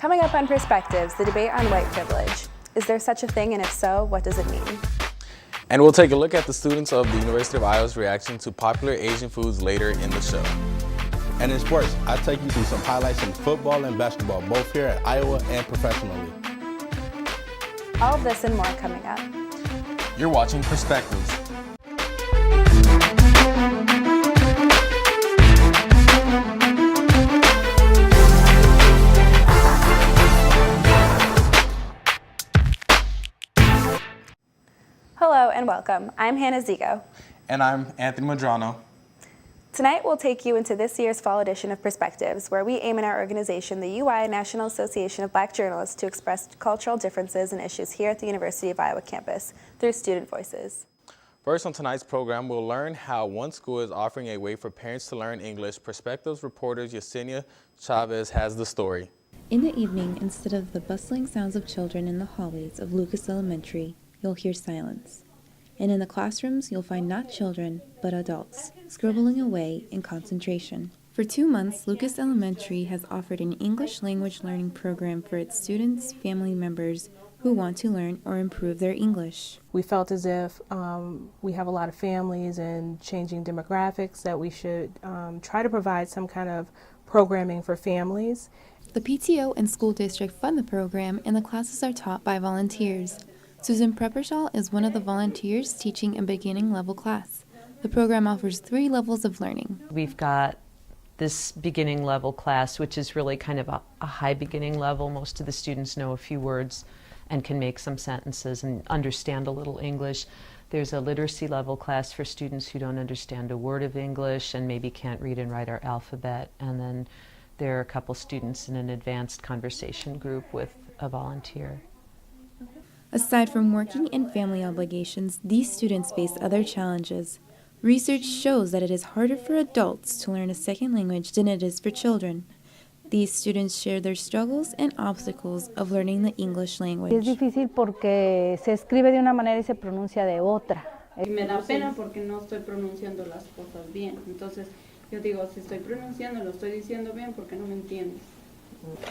Coming up on Perspectives, the debate on white privilege. Is there such a thing, and if so, what does it mean? And we'll take a look at the students of the University of Iowa's reaction to popular Asian foods later in the show. And in sports, I'll take you through some highlights in football and basketball, both here at Iowa and professionally. All of this and more coming up. You're watching Perspectives. Hello and welcome. I'm Hannah Zigo. And I'm Anthony Madrano. Tonight we'll take you into this year's fall edition of Perspectives, where we aim in our organization, the UI National Association of Black Journalists, to express cultural differences and issues here at the University of Iowa campus through student voices. First on tonight's program, we'll learn how one school is offering a way for parents to learn English. Perspectives reporter Yesenia Chavez has the story. In the evening, instead of the bustling sounds of children in the hallways of Lucas Elementary, you'll hear silence. And in the classrooms, you'll find not children, but adults, scribbling away in concentration. For 2 months, Lucas Elementary has offered an English language learning program for its students, family members who want to learn or improve their English. We felt as if we have a lot of families and changing demographics, that we should try to provide some kind of programming for families. The PTO and school district fund the program, and the classes are taught by volunteers. Susan Preppershaw is one of the volunteers teaching a beginning level class. The program offers 3 levels of learning. We've got this beginning level class, which is really kind of a high beginning level. Most of the students know a few words and can make some sentences and understand a little English. There's a literacy level class for students who don't understand a word of English and maybe can't read and write our alphabet. And then there are a couple students in an advanced conversation group with a volunteer. Aside from working and family obligations, these students face other challenges. Research shows that it is harder for adults to learn a second language than it is for children. These students share their struggles and obstacles of learning the English language. Es difícil porque se escribe de una manera y se pronuncia de otra. Y me da pena porque no estoy pronunciando las cosas bien. Entonces, yo digo, si estoy pronunciando, lo estoy diciendo bien porque no me entiendes.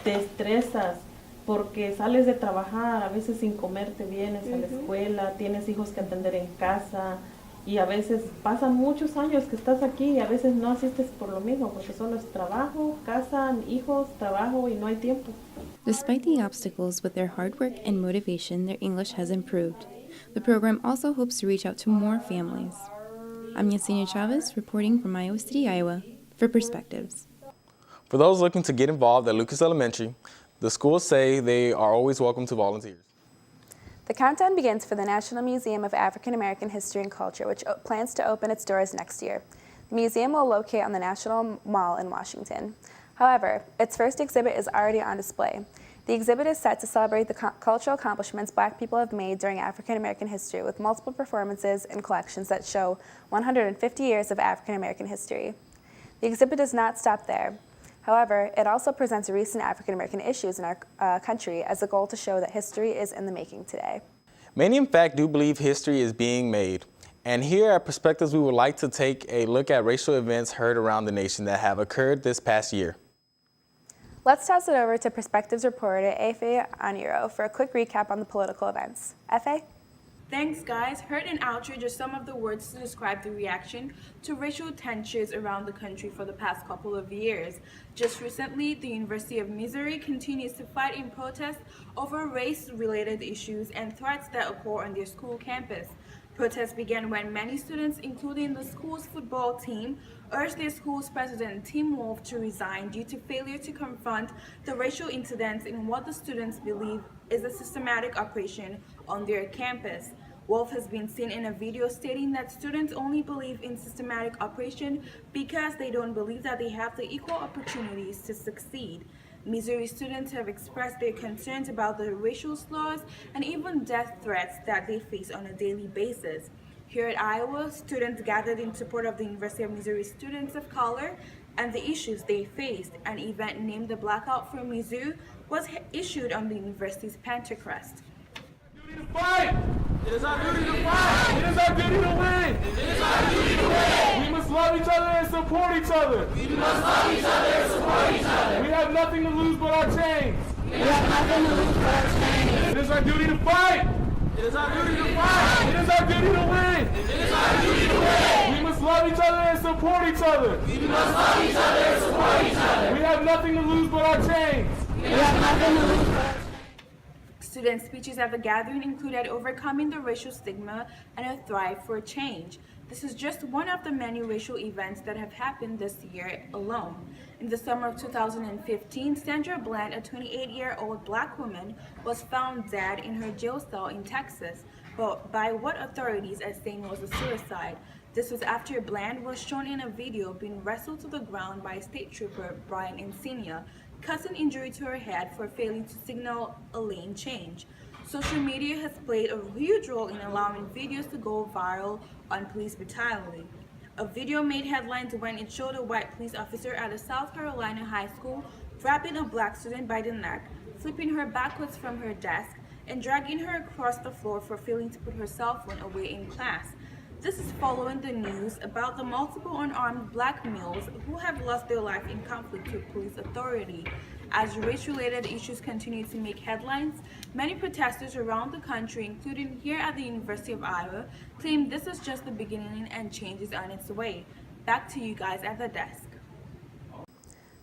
Te estresas porque sales de trabajar, a veces sin comerte, vienes a la escuela, tienes hijos que atender en casa y a veces pasan muchos años que estás aquí y a veces no asistes por lo mismo, porque solo es trabajo, casa, hijos, trabajo y no hay tiempo. Despite the obstacles, with their hard work and motivation, their English has improved. The program also hopes to reach out to more families. I'm Yesenia Chavez, reporting from Iowa City, Iowa, for Perspectives. For those looking to get involved at Lucas Elementary, the schools say they are always welcome to volunteers. The countdown begins for the National Museum of African American History and Culture, which plans to open its doors next year. The museum will locate on the National Mall in Washington. However, its first exhibit is already on display. The exhibit is set to celebrate the cultural accomplishments Black people have made during African American history, with multiple performances and collections that show 150 years of African American history. The exhibit does not stop there. However, it also presents recent African American issues in our country as a goal to show that history is in the making today. Many, in fact, do believe history is being made. And here at Perspectives, we would like to take a look at racial events heard around the nation that have occurred this past year. Let's toss it over to Perspectives reporter Efe Aniro for a quick recap on the political events. Efe? Thanks, guys. Hurt and outrage are some of the words to describe the reaction to racial tensions around the country for the past couple of years. Just recently, the University of Missouri continues to fight in protest over race-related issues and threats that occur on their school campus. Protests began when many students, including the school's football team, urged their school's president, Tim Wolf, to resign due to failure to confront the racial incidents in what the students believe is a systematic operation on their campus. Wolf has been seen in a video stating that students only believe in systematic operation because they don't believe that they have the equal opportunities to succeed. Missouri students have expressed their concerns about the racial slurs and even death threats that they face on a daily basis. Here at Iowa, students gathered in support of the University of Missouri Students of Color and the issues they faced. An event named the Blackout for Mizzou was issued on the university's Panther Crest. Fight It is our duty to fight. It is our duty to win. It is our duty to win. We must love each other and support each other. We must love each other and support each other. We have nothing to lose but our chains. We have nothing to lose but our chains. It is our duty to fight. It is our duty to fight. It is our duty to win. It is our duty to win. We must love each other and support each other. We must love each other and support each other. We have nothing to lose but our chains. We have nothing to lose but our chains. Student speeches at the gathering included overcoming the racial stigma and a thrive for change. This is just one of the many racial events that have happened this year alone. In the summer of 2015, Sandra Bland, a 28-year-old black woman, was found dead in her jail cell in Texas, but by what authorities as saying was a suicide. This was after Bland was shown in a video being wrestled to the ground by State Trooper Brian Encina, causing injury to her head for failing to signal a lane change. Social media has played a huge role in allowing videos to go viral on police brutality. A video made headlines when it showed a white police officer at a South Carolina high school grabbing a black student by the neck, flipping her backwards from her desk, and dragging her across the floor for failing to put her cell phone away in class. This is following the news about the multiple unarmed black males who have lost their life in conflict with police authority. As race-related issues continue to make headlines, many protesters around the country, including here at the University of Iowa, claim this is just the beginning and change is on its way. Back to you guys at the desk.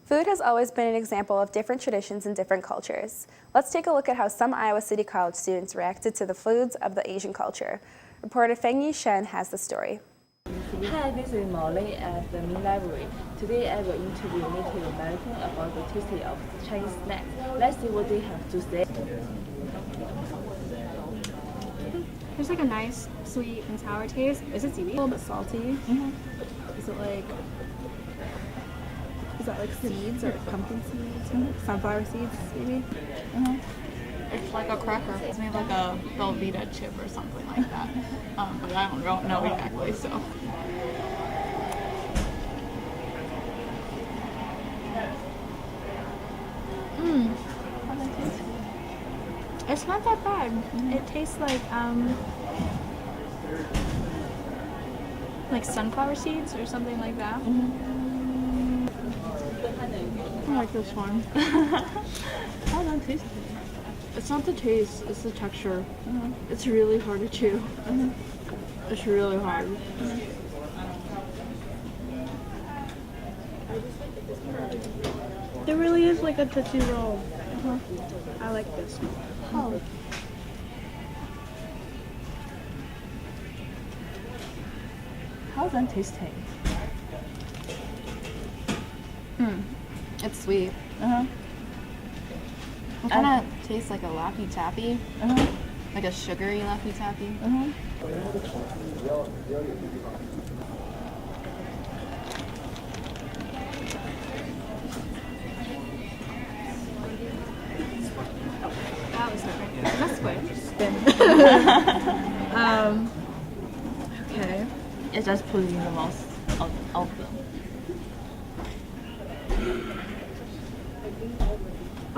Food has always been an example of different traditions and different cultures. Let's take a look at how some Iowa City College students reacted to the foods of the Asian culture. Reporter Feng Yi Shen has the story. Hi, this is Molly at the Main Library. Today I will interview Native Americans about the taste of Chinese snacks. Let's see what they have to say. There's like a nice sweet and sour taste. Is it seaweed? A little bit salty. Is it like, is that like seeds or pumpkin seeds? Sunflower seeds maybe? It's like a cracker. It's made like a Velveeta chip or something like that. But I don't know exactly, so. It's not that bad. It tastes like sunflower seeds or something like that. I like this one. How does that taste? It's not the taste, it's the texture. It's really hard to chew. It's really hard. It really is like a Tootsie Roll. I like this. Oh. How's that tasting? It's sweet. It kind of tastes like a Laffy Taffy. Like a sugary Laffy Taffy. That was okay. That's quick. Spin. Okay. It just put in the mouth of them.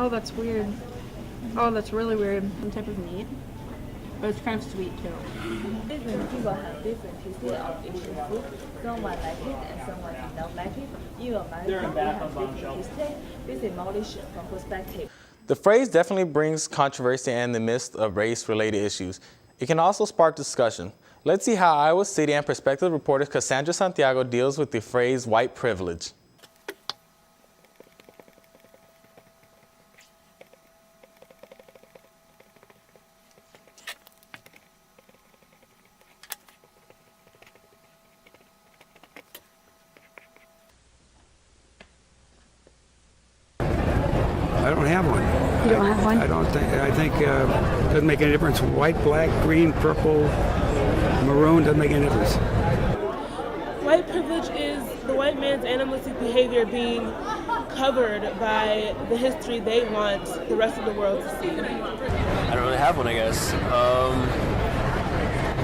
Oh, that's weird. Oh, that's really weird. Some type of meat. But it's kind of sweet too. Different people have different tastes of Asian food. Someone like it and someone don't like it. You American we have different tastes. This is knowledge from perspective. The phrase definitely brings controversy in the midst of race-related issues. It can also spark discussion. Let's see how Iowa City and Perspective reporter Cassandra Santiago deals with the phrase white privilege. I don't have one. You don't have one? I think it doesn't make any difference. White, black, green, purple, maroon, doesn't make any difference. White privilege is the white man's animalistic behavior being covered by the history they want the rest of the world to see. I don't really have one, I guess.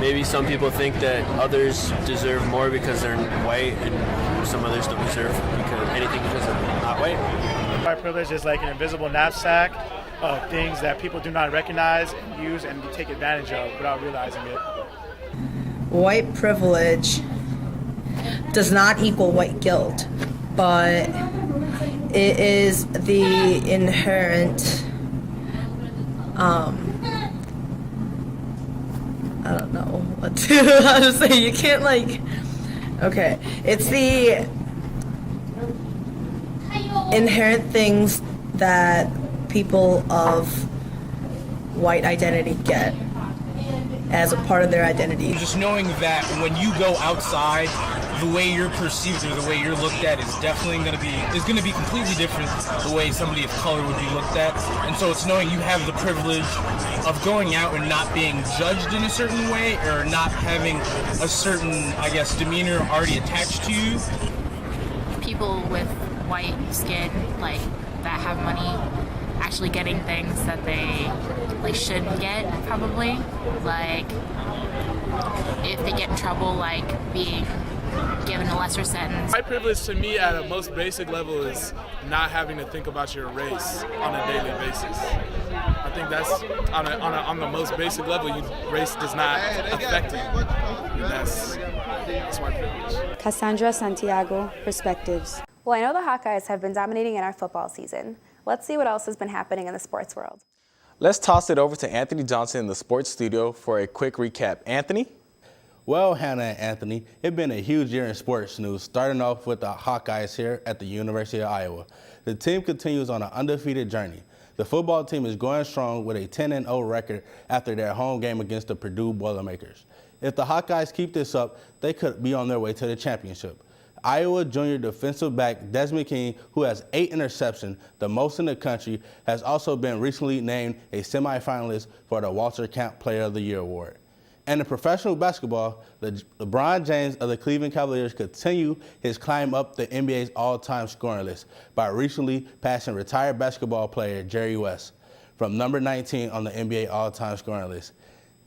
Maybe some people think that others deserve more because they're white, and some others don't deserve anything because they're not white. White privilege is like an invisible knapsack of things that people do not recognize and use and take advantage of without realizing it. White privilege does not equal white guilt, but it is the inherent, I don't know what to, how to say, you can't okay, it's the inherent things that people of white identity get as a part of their identity. Just knowing that when you go outside, the way you're perceived or the way you're looked at is definitely going to be completely different the way somebody of color would be looked at. And so it's knowing you have the privilege of going out and not being judged in a certain way or not having a certain, I guess, demeanor already attached to you. People with white skin, that have money, actually getting things that they shouldn't get, probably. If they get in trouble, being given a lesser sentence. White privilege to me at a most basic level is not having to think about your race on a daily basis. I think that's on the most basic level, race does not affect you. And that's white privilege. Cassandra Santiago, Perspectives. Well, I know the Hawkeyes have been dominating in our football season. Let's see what else has been happening in the sports world. Let's toss it over to Anthony Johnson in the sports studio for a quick recap. Anthony? Well, Hannah and Anthony, it's been a huge year in sports news, starting off with the Hawkeyes here at the University of Iowa. The team continues on an undefeated journey. The football team is going strong with a 10-0 record after their home game against the Purdue Boilermakers. If the Hawkeyes keep this up, they could be on their way to the championship. Iowa junior defensive back Desmond King, who has 8 interceptions, the most in the country, has also been recently named a semifinalist for the Walter Camp Player of the Year award. And in professional basketball, LeBron James of the Cleveland Cavaliers continue his climb up the NBA's all-time scoring list by recently passing retired basketball player Jerry West from number 19 on the NBA all-time scoring list.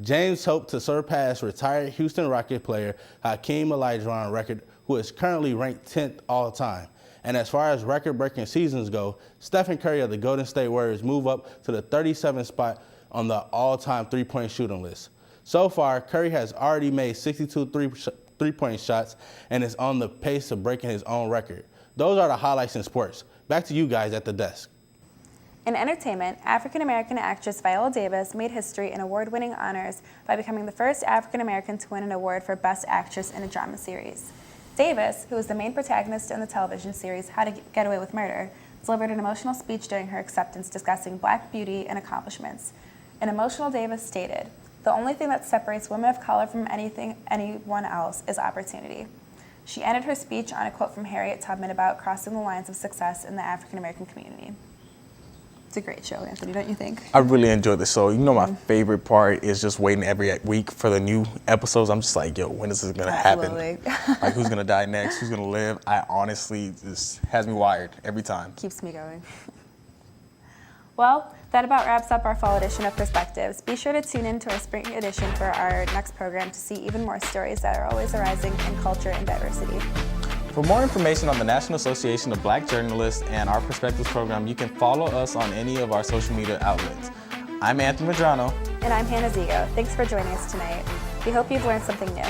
James hoped to surpass retired Houston Rocket player Hakeem Olajuwon's record, who is currently ranked 10th all-time. And as far as record-breaking seasons go, Stephen Curry of the Golden State Warriors move up to the 37th spot on the all-time three-point shooting list. So far, Curry has already made 62 three-point shots and is on the pace of breaking his own record. Those are the highlights in sports. Back to you guys at the desk. In entertainment, African-American actress Viola Davis made history in award-winning honors by becoming the first African-American to win an award for Best Actress in a Drama Series. Davis, who was the main protagonist in the television series How to Get Away with Murder, delivered an emotional speech during her acceptance discussing Black beauty and accomplishments. An emotional Davis stated, "The only thing that separates women of color from anyone else is opportunity." She ended her speech on a quote from Harriet Tubman about crossing the lines of success in the African-American community. It's a great show, Anthony, don't you think? I really enjoyed the show. You know, my favorite part is just waiting every week for the new episodes. I'm just like, yo, when is this gonna happen? Like, who's gonna die next? Who's gonna live? I honestly, this has me wired every time. Keeps me going. Well, that about wraps up our fall edition of Perspectives. Be sure to tune in to our spring edition for our next program to see even more stories that are always arising in culture and diversity. For more information on the National Association of Black Journalists and our Perspectives program, you can follow us on any of our social media outlets. I'm Anthony Medrano. And I'm Hannah Zigo. Thanks for joining us tonight. We hope you've learned something new.